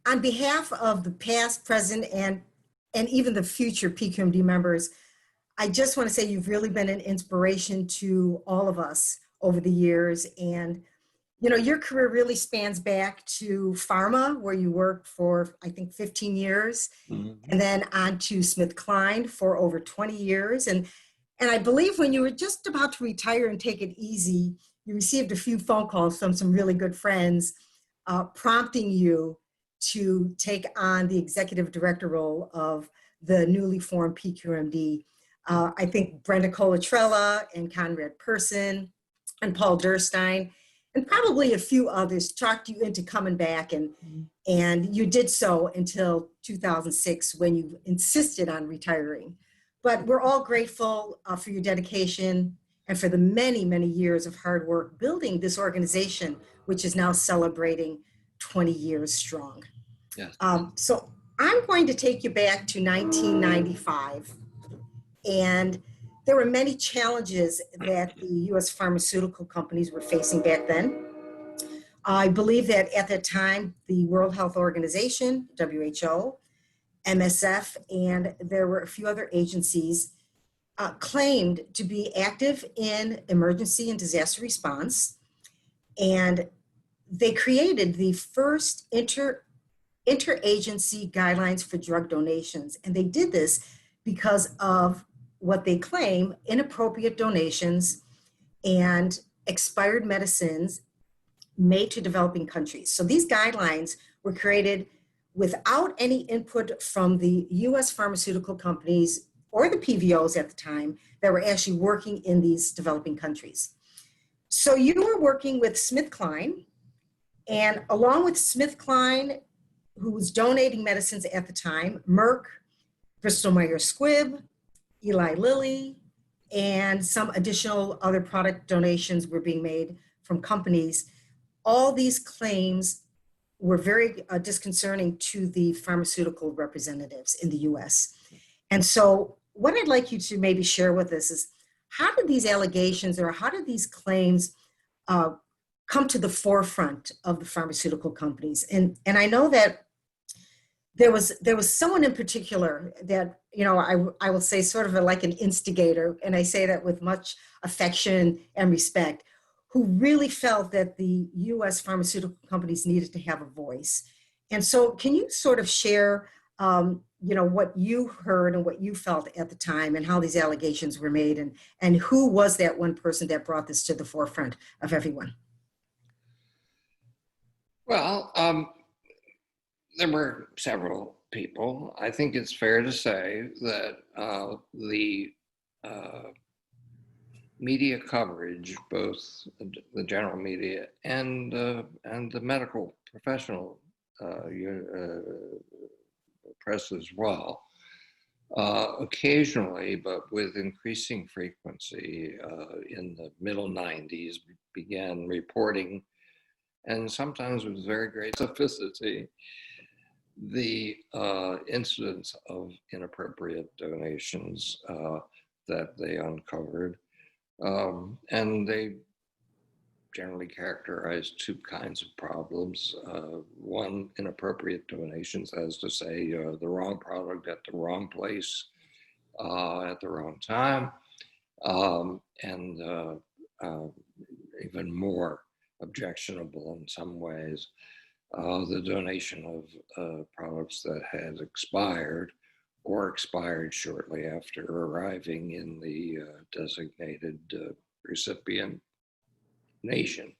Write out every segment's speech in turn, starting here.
on behalf of the past, present, and even the future PQMD members, I just want to say you've really been an inspiration to all of us over the years. And, you know, your career really spans back to pharma, where you worked for, I think, 15 years, and then on to SmithKline for over 20 years. And I believe when you were just about to retire and take it easy, you received a few phone calls from some really good friends prompting you to take on the executive director role of the newly formed PQMD. I think Brenda Colatrella and Conrad Person and Paul Durstein and probably a few others talked you into coming back, and you did so until 2006 when you insisted on retiring. But we're all grateful for your dedication and for the many, many years of hard work building this organization, which is now celebrating 20 years strong. Yes. So I'm going to take you back to 1995. And there were many challenges that the US pharmaceutical companies were facing back then. I believe that at that time, the World Health Organization, WHO, MSF, and there were a few other agencies claimed to be active in emergency and disaster response. And they created the first interagency guidelines for drug donations. And they did this because of what they claim inappropriate donations and expired medicines made to developing countries. So these guidelines were created without any input from the US pharmaceutical companies or the PVOs at the time that were actually working in these developing countries. So you were working with SmithKline, and along with SmithKline, who was donating medicines at the time, Merck, Bristol Myers Squibb, Eli Lilly, and some additional other product donations were being made from companies. All these claims were very disconcerting to the pharmaceutical representatives in the US. And so what I'd like you to maybe share with us is, how did these allegations or how did these claims come to the forefront of the pharmaceutical companies? And I know that there was someone in particular that, you know, I will say sort of like an instigator, and I say that with much affection and respect, who really felt that the US pharmaceutical companies needed to have a voice. And so can you sort of share, you know, what you heard and what you felt at the time and how these allegations were made, and who was that one person that brought this to the forefront of everyone? Well, there were several people. I think it's fair to say that the media coverage, both the general media and the medical professional press as well, occasionally, but with increasing frequency in the middle 90s, began reporting, and sometimes with very great specificity, the incidents of inappropriate donations that they uncovered. And they generally characterize two kinds of problems. One, inappropriate donations, that is to say, the wrong product at the wrong place at the wrong time, and even more objectionable in some ways, the donation of products that had expired or expired shortly after arriving in the designated recipient nation,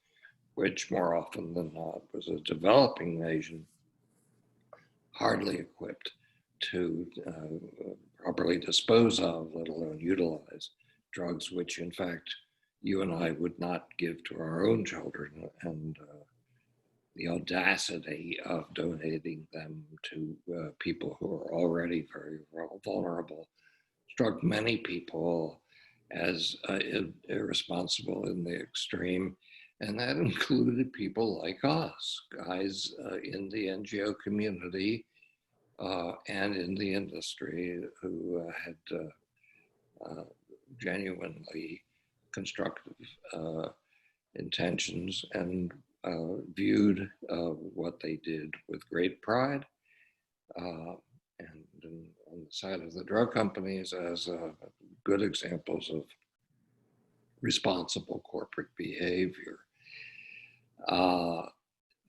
which more often than not was a developing nation, hardly equipped to properly dispose of, let alone utilize, drugs which in fact you and I would not give to our own children, and the audacity of donating them to people who are already very vulnerable struck many people as irresponsible in the extreme. And that included people like us, guys in the NGO community and in the industry who had genuinely constructive intentions and viewed what they did with great pride, and on the side of the drug companies as good examples of responsible corporate behavior.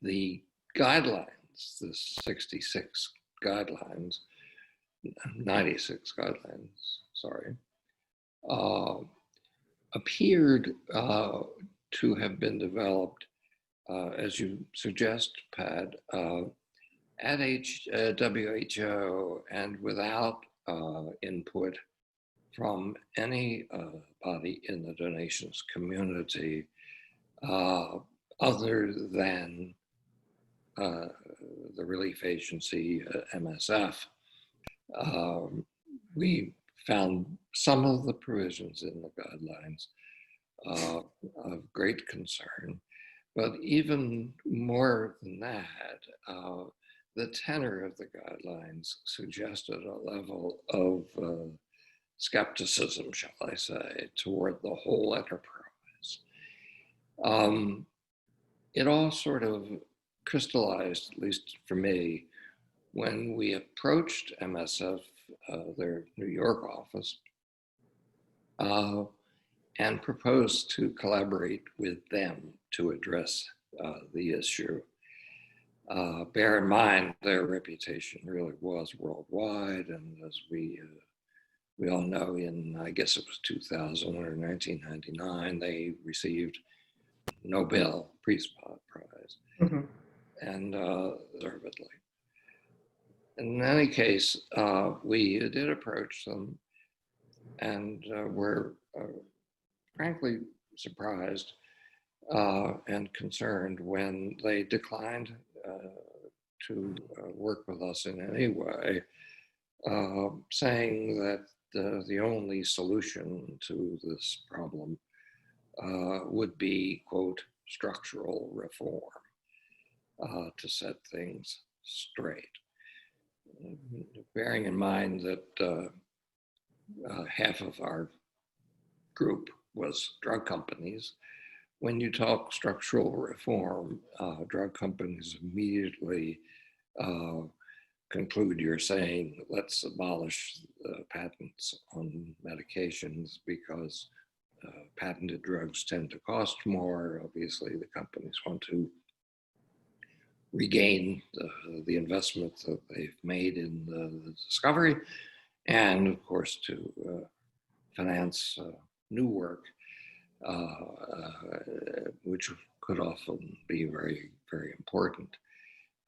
The guidelines, the 66 guidelines, 96 guidelines, sorry, appeared to have been developed, as you suggest, Pat, at WHO and without input from any body in the donations community other than the relief agency, MSF. We found some of the provisions in the guidelines of great concern, but even more than that, the tenor of the guidelines suggested a level of skepticism, shall I say, toward the whole enterprise. It all sort of crystallized, at least for me, when we approached MSF, their New York office, and proposed to collaborate with them to address the issue. Bear in mind, their reputation really was worldwide, and as we all know, in, I guess it was 2000 or 1999, they received Nobel Peace Prize, and deservedly. In any case, we did approach them and were frankly surprised and concerned when they declined to work with us in any way, saying that the only solution to this problem would be, quote, structural reform to set things straight. Bearing in mind that half of our group was drug companies, when you talk structural reform, drug companies immediately conclude you're saying, let's abolish patents on medications because patented drugs tend to cost more. Obviously, the companies want to regain the investment that they've made in the discovery, and of course to finance new work, which could often be very, very important.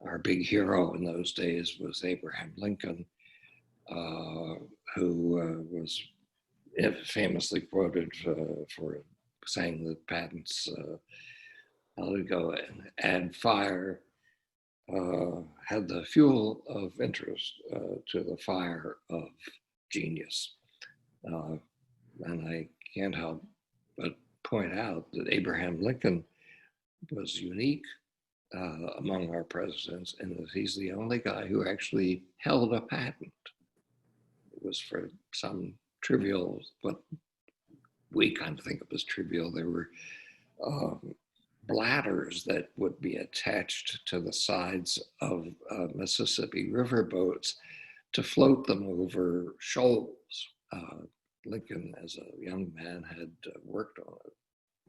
Our big hero in those days was Abraham Lincoln, who was famously quoted for saying that patents, how to go and add fire, had the fuel of interest to the fire of genius. And I can't help but point out that Abraham Lincoln was unique among our presidents in that he's the only guy who actually held a patent. It was for some trivial, what we kind of think of as trivial. There were bladders that would be attached to the sides of Mississippi river boats to float them over shoals. Lincoln, as a young man, had worked on a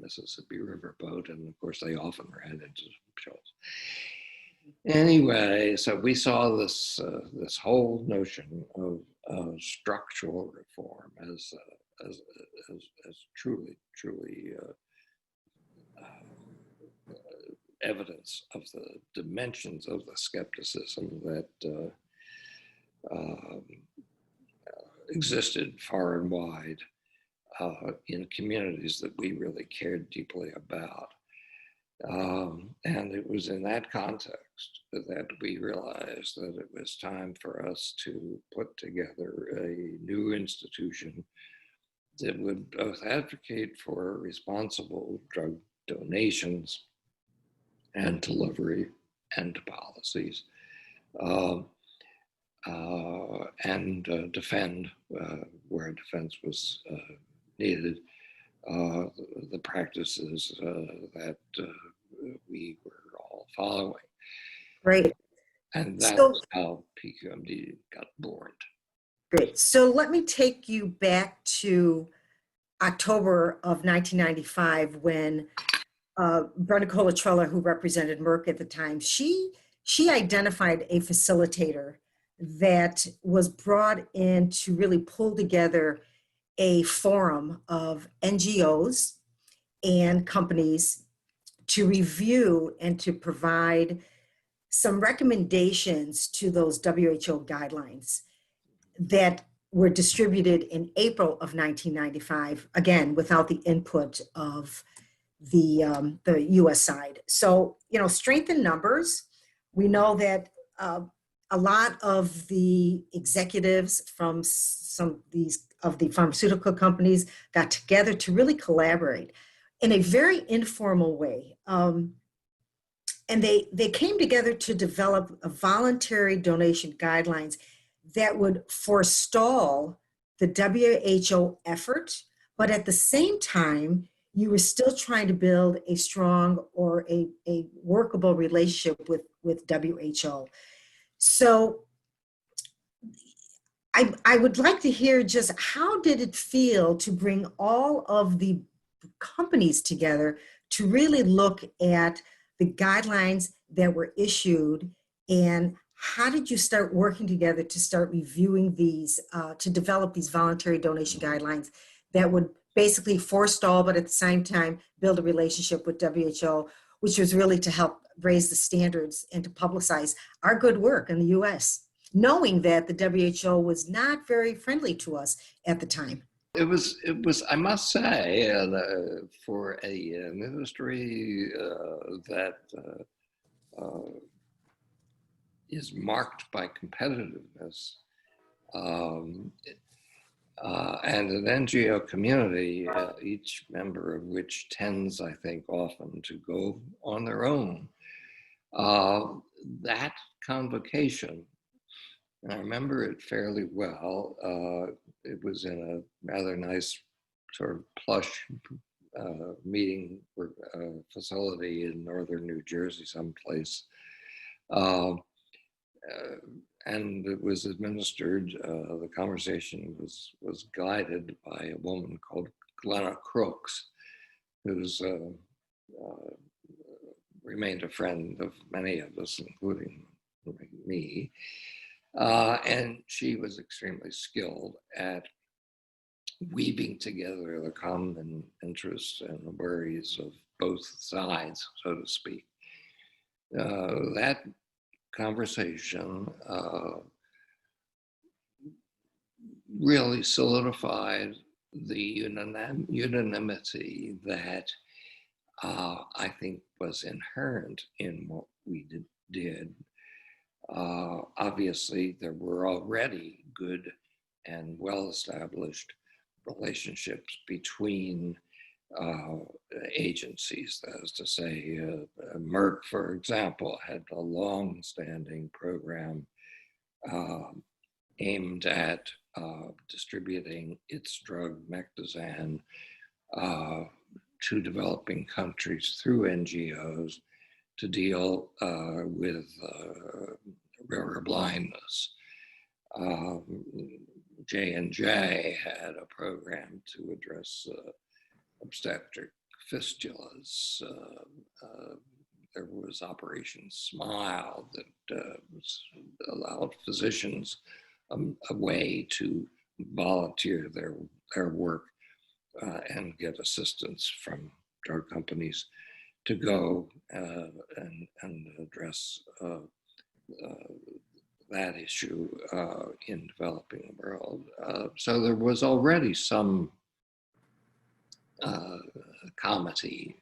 Mississippi river boat, and of course they often ran into shoals. Anyway, so we saw this this whole notion of structural reform as truly evidence of the dimensions of the skepticism that existed far and wide in communities that we really cared deeply about. And it was in that context that we realized that it was time for us to put together a new institution that would both advocate for responsible drug donations and delivery and policies, and defend, where defense was needed, the practices that we were all following. Great. And So that's how PQMD got born. great. So let me take you back to October of 1995 when Brenda Colatrella, who represented Merck at the time, she identified a facilitator that was brought in to really pull together a forum of NGOs and companies to review and to provide some recommendations to those WHO guidelines that were distributed in April of 1995, again, without the input of the U.S. side. So, strength in numbers. We know that a lot of the executives from some of the pharmaceutical companies got together to really collaborate in a very informal way. And they came together to develop a voluntary donation guidelines that would forestall the WHO effort, but at the same time, you were still trying to build a strong or a workable relationship with WHO. So I would like to hear just how did it feel to bring all of the companies together to really look at the guidelines that were issued, and how did you start working together to start reviewing these, to develop these voluntary donation guidelines that would basically forestall, but at the same time build a relationship with WHO, which was really to help raise the standards and to publicize our good work in the US, knowing that the WHO was not very friendly to us at the time. It was, I must say, for an industry that is marked by competitiveness, um, and an NGO community, each member of which tends, I think, often to go on their own. That convocation, and I remember it fairly well. It was in a rather nice sort of plush meeting facility in northern New Jersey, someplace. Uh, and it was administered, the conversation was guided by a woman called Glenna Crooks, who's remained a friend of many of us, including me. And she was extremely skilled at weaving together the common interests and the worries of both sides, so to speak. That conversation really solidified the unanimity that I think was inherent in what we did. Obviously, there were already good and well-established relationships between agencies. That is to say, Merck, for example, had a long-standing program aimed at distributing its drug Mectizan to developing countries through NGOs to deal with rare blindness. J&J had a program to address obstetric fistulas. There was Operation Smile that allowed physicians a way to volunteer their work and get assistance from drug companies to go and address that issue in developing the world. So there was already some comity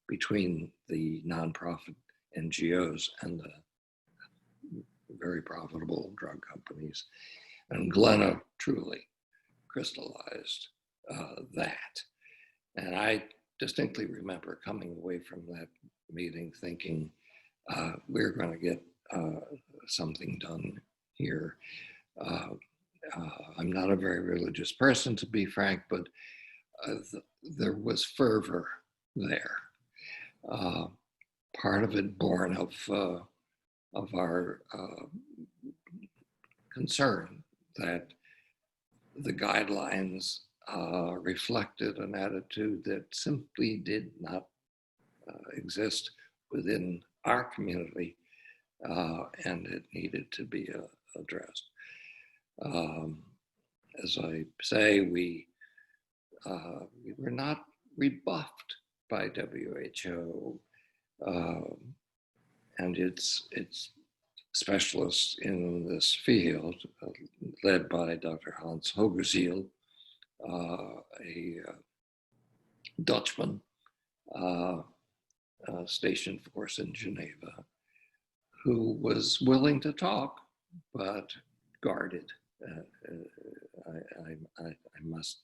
between the nonprofit NGOs and the very profitable drug companies. And Glenna truly crystallized that. And I distinctly remember coming away from that meeting thinking, we're going to get something done here. I'm not a very religious person, to be frank, but there was fervor there. part of it born of our concern that the guidelines reflected an attitude that simply did not exist within our community, and it needed to be addressed. As I say, we were not rebuffed by WHO and its specialists in this field, led by Dr. Hans Hogerziel, a Dutchman stationed, of course, in Geneva, who was willing to talk, but guarded. I must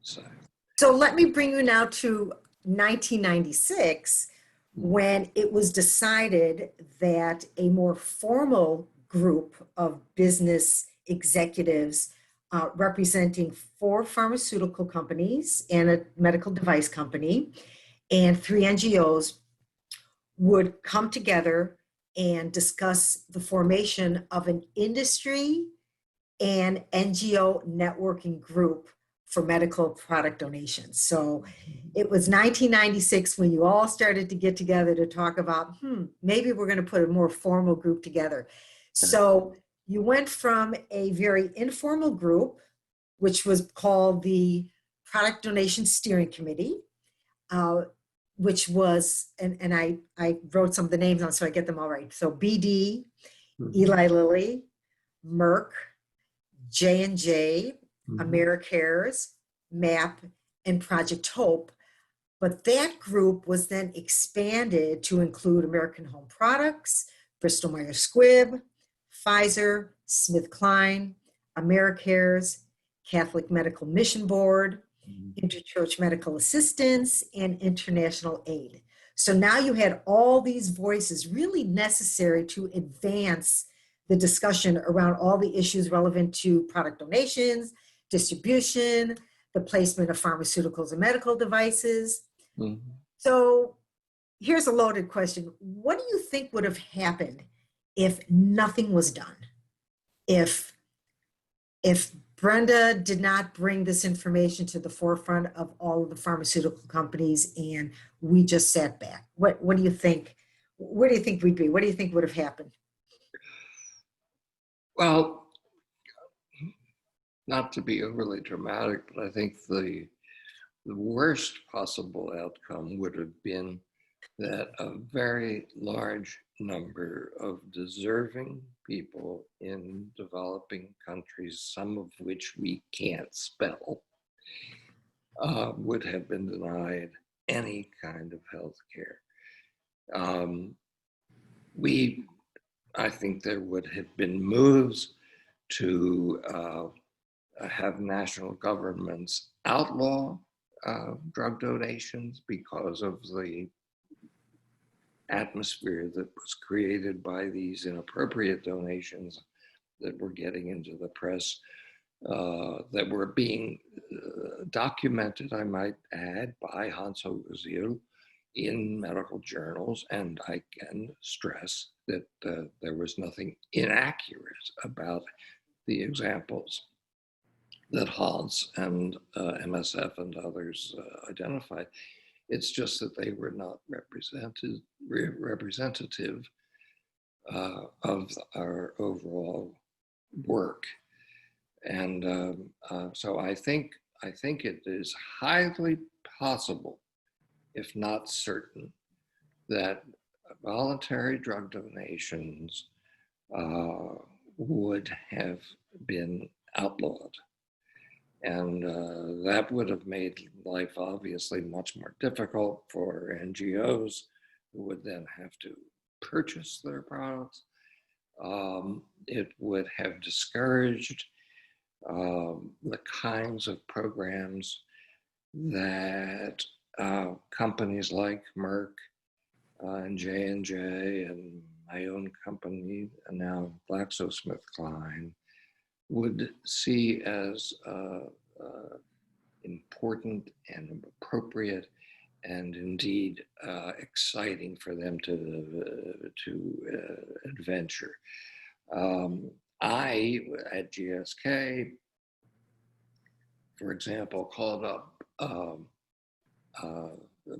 say. So let me bring you now to 1996, when it was decided that a more formal group of business executives representing 4 pharmaceutical companies and a medical device company and 3 NGOs would come together and discuss the formation of an industry and NGO networking group for medical product donations. So it was 1996 when you all started to get together to talk about, maybe we're going to put a more formal group together. So you went from a very informal group, which was called the Product Donation Steering Committee, which was, and I wrote some of the names on so I get them all right. So BD, Eli Lilly, Merck, J&J, AmeriCares, MAP, and Project Hope. But that group was then expanded to include American Home Products, Bristol Myers Squibb, Pfizer, SmithKline, AmeriCares, Catholic Medical Mission Board, Interchurch Medical Assistance, and International Aid. So now you had all these voices really necessary to advance the discussion around all the issues relevant to product donations, distribution, the placement of pharmaceuticals and medical devices. So here's a loaded question. What do you think would have happened if nothing was done? If Brenda did not bring this information to the forefront of all of the pharmaceutical companies and we just sat back, what do you think? Where do you think we'd be? What do you think would have happened? Well, not to be overly dramatic, but I think the worst possible outcome would have been that a very large number of deserving people in developing countries, some of which we can't spell, would have been denied any kind of health care. I think there would have been moves to have national governments outlaw drug donations because of the atmosphere that was created by these inappropriate donations that were getting into the press, that were being documented, I might add, by Hans Hogerziel in medical journals. And I can stress that there was nothing inaccurate about the examples that Hans and MSF and others identified. It's just that they were not representative of our overall work. And so I think it is highly possible, if not certain, that voluntary drug donations would have been outlawed. And that would have made life obviously much more difficult for NGOs, who would then have to purchase their products. It would have discouraged the kinds of programs that companies like Merck and J&J and my own company, and now GlaxoSmithKline, would see as important and appropriate and indeed exciting for them to adventure. I, at GSK, for example, called up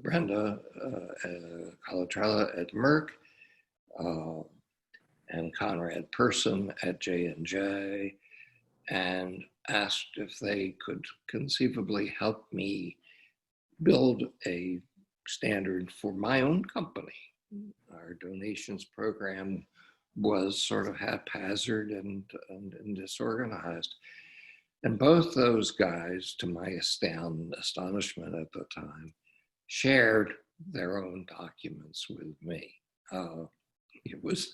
Brenda Colatrella at Merck, and Conrad Person at J&J, and asked if they could conceivably help me build a standard for my own company. Our donations program was sort of haphazard and disorganized. And both those guys, to my astonishment at the time, shared their own documents with me. It was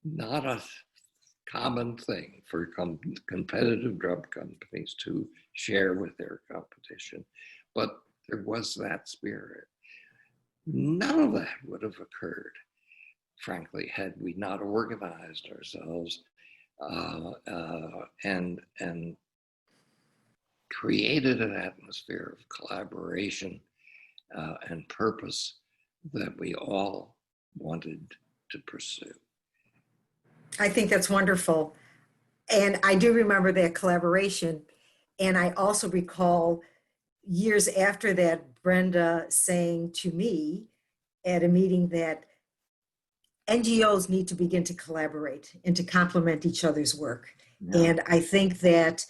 not a common thing for competitive drug companies to share with their competition, but there was that spirit. None of that would have occurred, frankly, had we not organized ourselves and created an atmosphere of collaboration and purpose that we all wanted to pursue. I think that's wonderful. And I do remember that collaboration. And I also recall years after that, Brenda saying to me at a meeting that NGOs need to begin to collaborate and to complement each other's work. Yeah. And I think that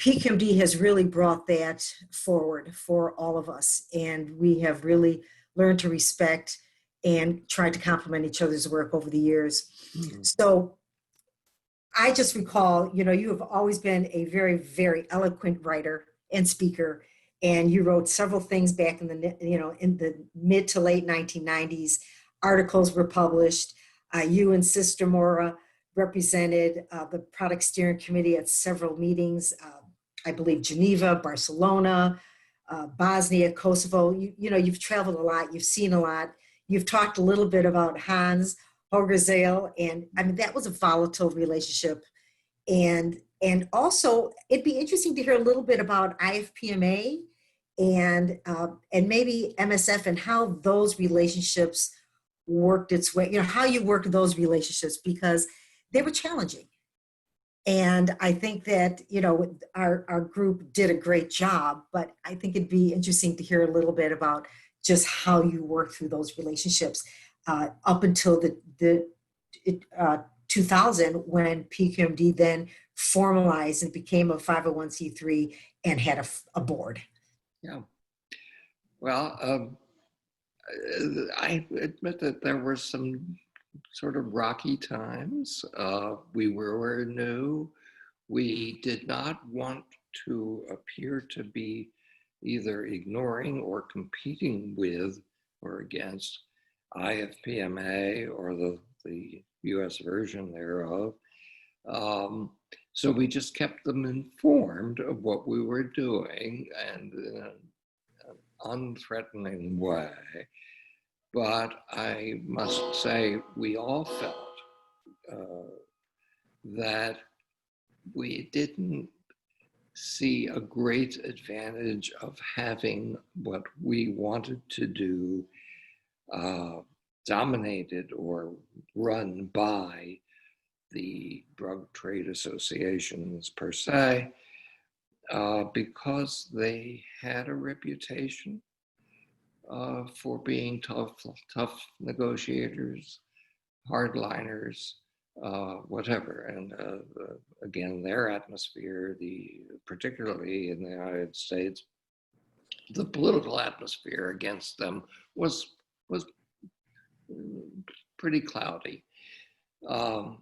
PQMD has really brought that forward for all of us. And we have really learned to respect and tried to complement each other's work over the years. Mm-hmm. So I just recall, you have always been a very, very eloquent writer and speaker. And you wrote several things back in the mid to late 1990s. Articles were published. You and Sister Maura represented the product steering committee at several meetings. I believe Geneva, Barcelona, Bosnia, Kosovo. You've traveled a lot. You've seen a lot. You've talked a little bit about Hans Hogerzeel, and I mean that was a volatile relationship. And also, it'd be interesting to hear a little bit about IFPMA and maybe MSF and how those relationships worked its way. How you worked those relationships, because they were challenging. And I think that, our group did a great job, but I think it'd be interesting to hear a little bit about just how you worked through those relationships up until the 2000, when PQMD then formalized and became a 501c3 and had a board. Yeah. Well, I admit that there were some sort of rocky times. We were new. We did not want to appear to be either ignoring or competing with or against IFPMA or the US version thereof. So we just kept them informed of what we were doing, and in an unthreatening way. But I must say, we all felt that we didn't see a great advantage of having what we wanted to do dominated or run by the drug trade associations per se, because they had a reputation for being tough negotiators, hardliners, whatever. And again, their atmosphere, particularly in the United States, the political atmosphere against them was pretty cloudy.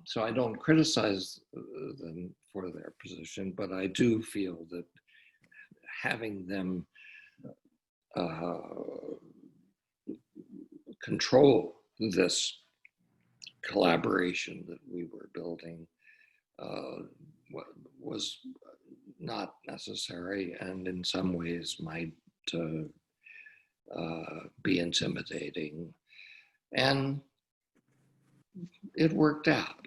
So I don't criticize them for their position, but I do feel that having them control this collaboration that we were building was not necessary, and in some ways might be intimidating. And it worked out.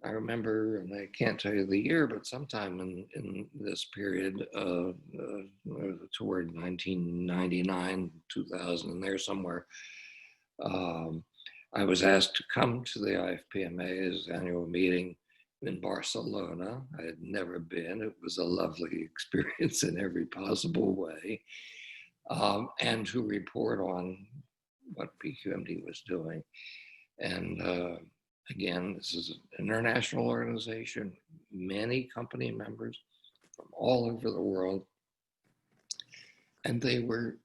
I remember, and I can't tell you the year, but sometime in this period, toward 1999, 2000, in there somewhere, um, I was asked to come to the IFPMA's annual meeting in Barcelona. I had never been. It was a lovely experience in every possible way, and to report on what PQMD was doing. And again, this is an international organization, many company members from all over the world. And they were,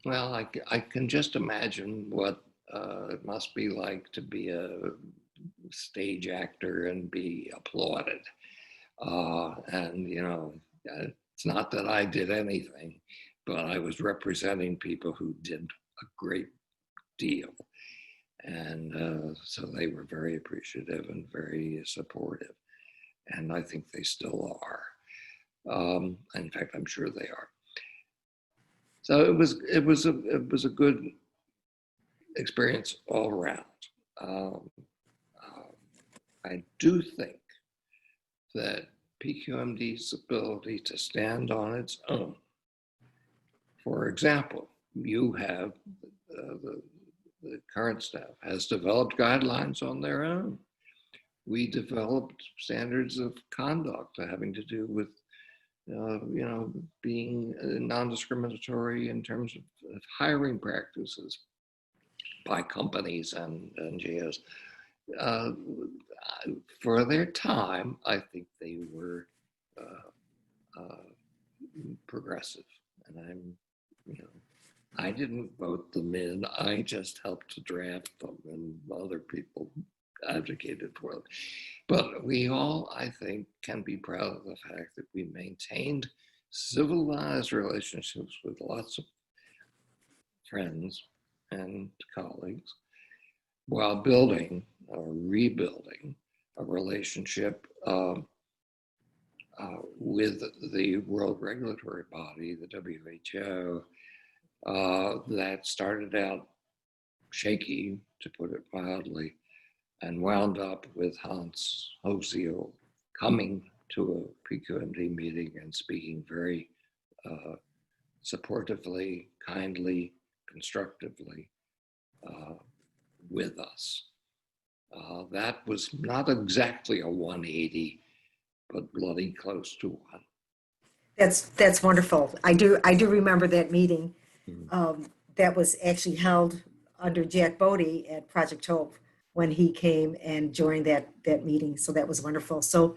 well, I can just imagine what it must be like to be a stage actor and be applauded. And, you know, it's not that I did anything, but I was representing people who did a great deal. And so they were very appreciative and very supportive. And I think they still are. In fact, I'm sure they are. So it was a good experience all around. I do think that PQMD's ability to stand on its own. For example, you have the current staff has developed guidelines on their own. We developed standards of conduct having to do with, you know, being non-discriminatory in terms of hiring practices by companies and NGOs. For their time, I think they were progressive, and I'm, you know, I didn't vote them in. I just helped to draft them, and other people advocated for them. But we all, I think, can be proud of the fact that we maintained civilized relationships with lots of friends and colleagues while building or rebuilding a relationship with the World Regulatory Body, the WHO, that started out shaky, to put it mildly, and wound up with Hans Hosiel coming to a PQMD meeting and speaking very supportively, kindly, constructively with us. That was not exactly a 180, but bloody close to one. That's wonderful. I do remember that meeting. That was actually held under Jack Bodie at Project Hope when he came and joined that meeting. So that was wonderful. So,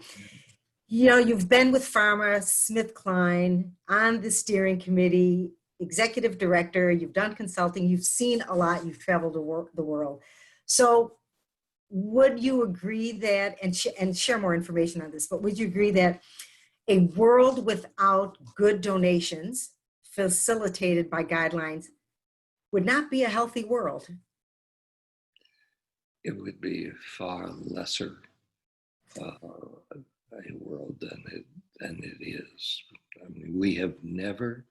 you know, you've been with Pharma, SmithKline, on the steering committee, executive director, you've done consulting, you've seen a lot, you've traveled the world. So would you agree that, and share more information on this, but would you agree that a world without good donations facilitated by guidelines would not be a healthy world? It would be far lesser a world than it is. I mean, we have never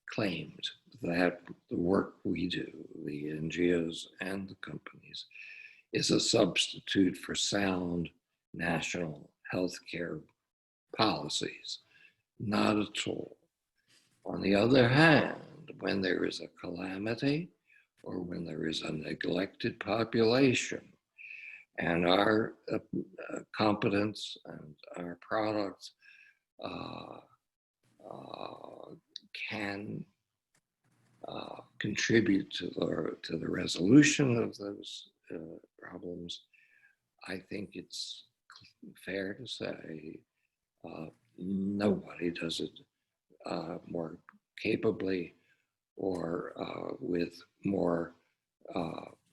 claimed that the work we do, the NGOs and the companies, is a substitute for sound national healthcare policies. Not at all. On the other hand, when there is a calamity or when there is a neglected population, and our competence and our products can contribute to the resolution of those problems, I think it's fair to say nobody does it more capably or with more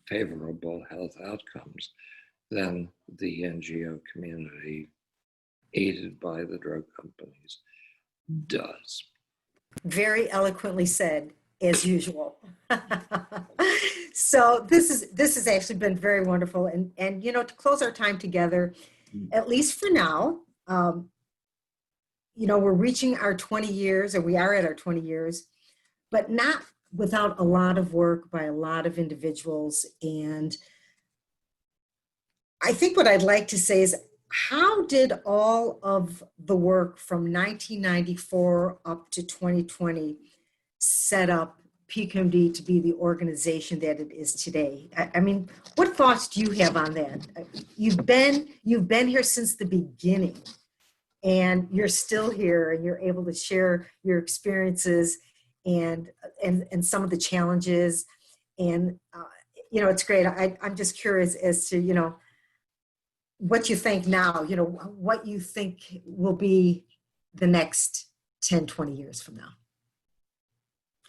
favorable health outcomes than the NGO community, aided by the drug companies, does. Very eloquently said, as usual. So this has actually been very wonderful, and you know, to close our time together, at least for now, you know, we're reaching our 20 years, or we are at our 20 years, but not without a lot of work by a lot of individuals. And I think what I'd like to say is, how did all of the work from 1994 up to 2020 set up PQMD to be the organization that it is today? I mean, what thoughts do you have on that? You've been here since the beginning, and you're still here, and you're able to share your experiences and some of the challenges. And it's great. I'm just curious as to what you think now, what you think will be the next 10, 20 years from now.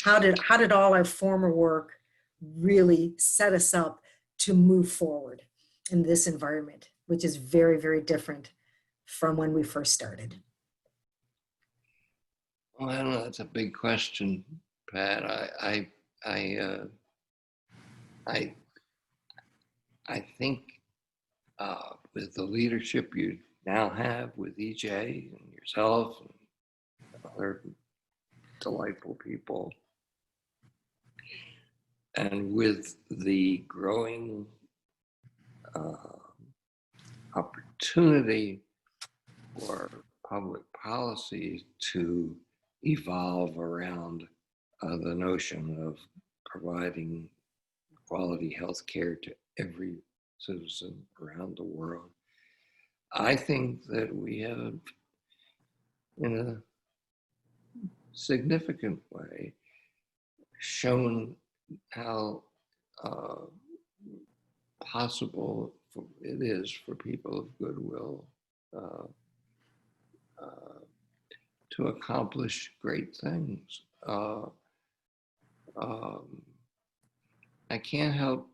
How did all our former work really set us up to move forward in this environment, which is very, very different from when we first started? Well, I don't know. That's a big question, Pat. I think with the leadership you now have with EJ and yourself and other delightful people, and with the growing opportunity for public policy to evolve around the notion of providing quality health care to every citizen around the world, I think that we have, in a significant way, shown how possible it is for people of goodwill to accomplish great things. I can't help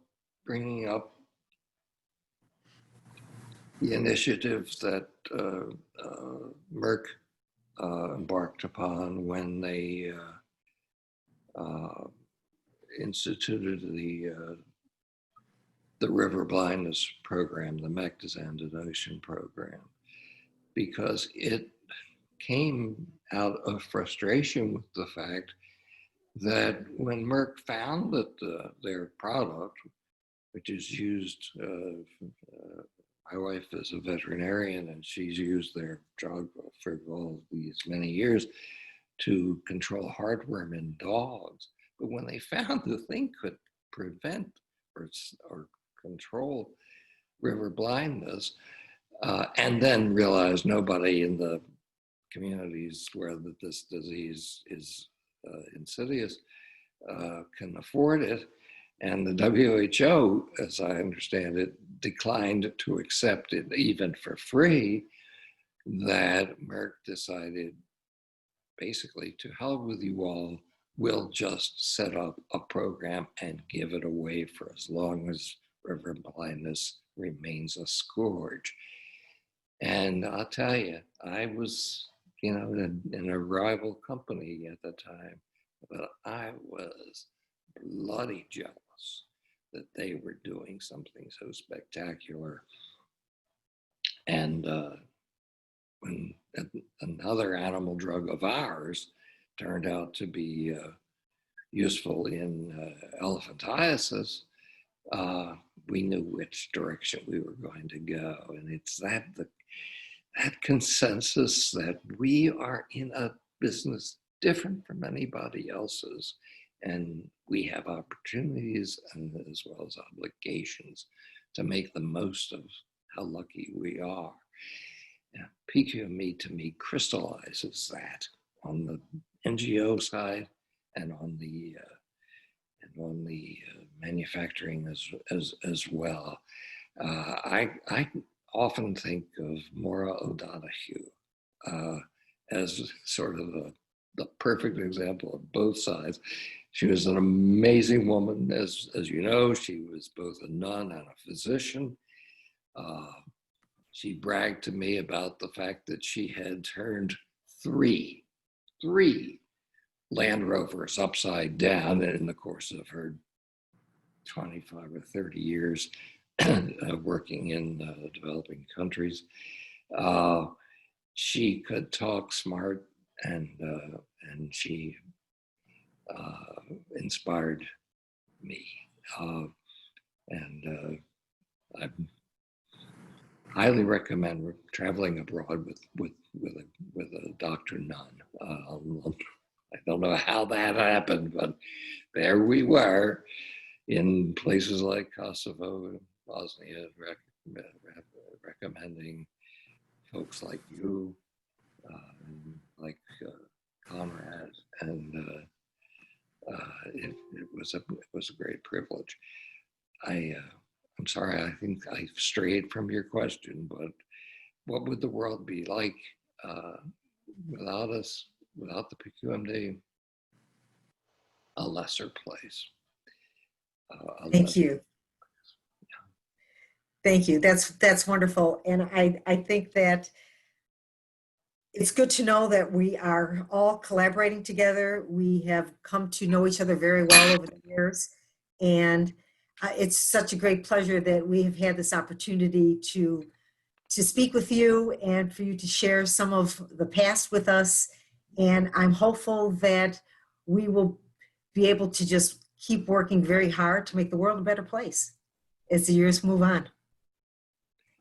bringing up the initiatives that Merck embarked upon when they instituted the river blindness program, the Mectizan program, because it came out of frustration with the fact that when Merck found that their product, which is used, my wife is a veterinarian and she's used their drug for all these many years to control heartworm in dogs. But when they found the thing could prevent or control river blindness, and then realized nobody in the communities where this disease is insidious can afford it. And the WHO, as I understand it, declined to accept it even for free, that Merck decided basically, to hell with you all, we'll just set up a program and give it away for as long as river blindness remains a scourge. And I'll tell you, I was, in a rival company at the time, but I was bloody jealous that they were doing something so spectacular. And when another animal drug of ours turned out to be useful in elephantiasis, we knew which direction we were going to go. And it's that consensus that we are in a business different from anybody else's, and we have opportunities and as well as obligations to make the most of how lucky we are. PQME to me crystallizes that on the NGO side and on the manufacturing as well. I often think of Maura O'Donoghue as sort of the perfect example of both sides. She was an amazing woman, as you know. She was both a nun and a physician. She bragged to me about the fact that she had turned three Land Rovers upside down in the course of her 25 or 30 years working in developing countries. She could talk smart, and she inspired me. And I highly recommend traveling abroad with a doctor nun. I don't know how that happened, but there we were in places like Kosovo, Bosnia, recommending folks like you, like Conrad, and it was a great privilege. I'm sorry, I think I strayed from your question, but what would the world be like uh, without us, without the PQMD? A lesser place. Thank you. Thank you. That's wonderful. And I think that it's good to know that we are all collaborating together. We have come to know each other very well over the years. And it's such a great pleasure that we have had this opportunity to speak with you and for you to share some of the past with us. And I'm hopeful that we will be able to just keep working very hard to make the world a better place as the years move on.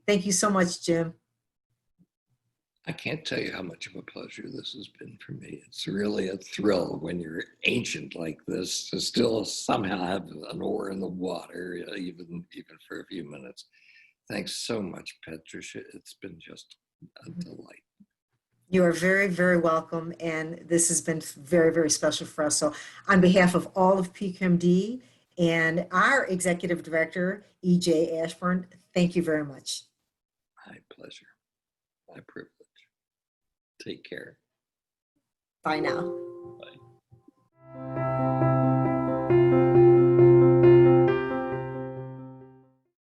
Thank you so much, Jim. I can't tell you how much of a pleasure this has been for me. It's really a thrill when you're ancient like this to still somehow have an oar in the water, even for a few minutes. Thanks so much, Patricia. It's been just a delight. You are very, very welcome. And this has been very, very special for us. So on behalf of all of PQMD and our executive director, EJ Ashburn, thank you very much. My pleasure. My privilege. Take care. Bye now. Bye.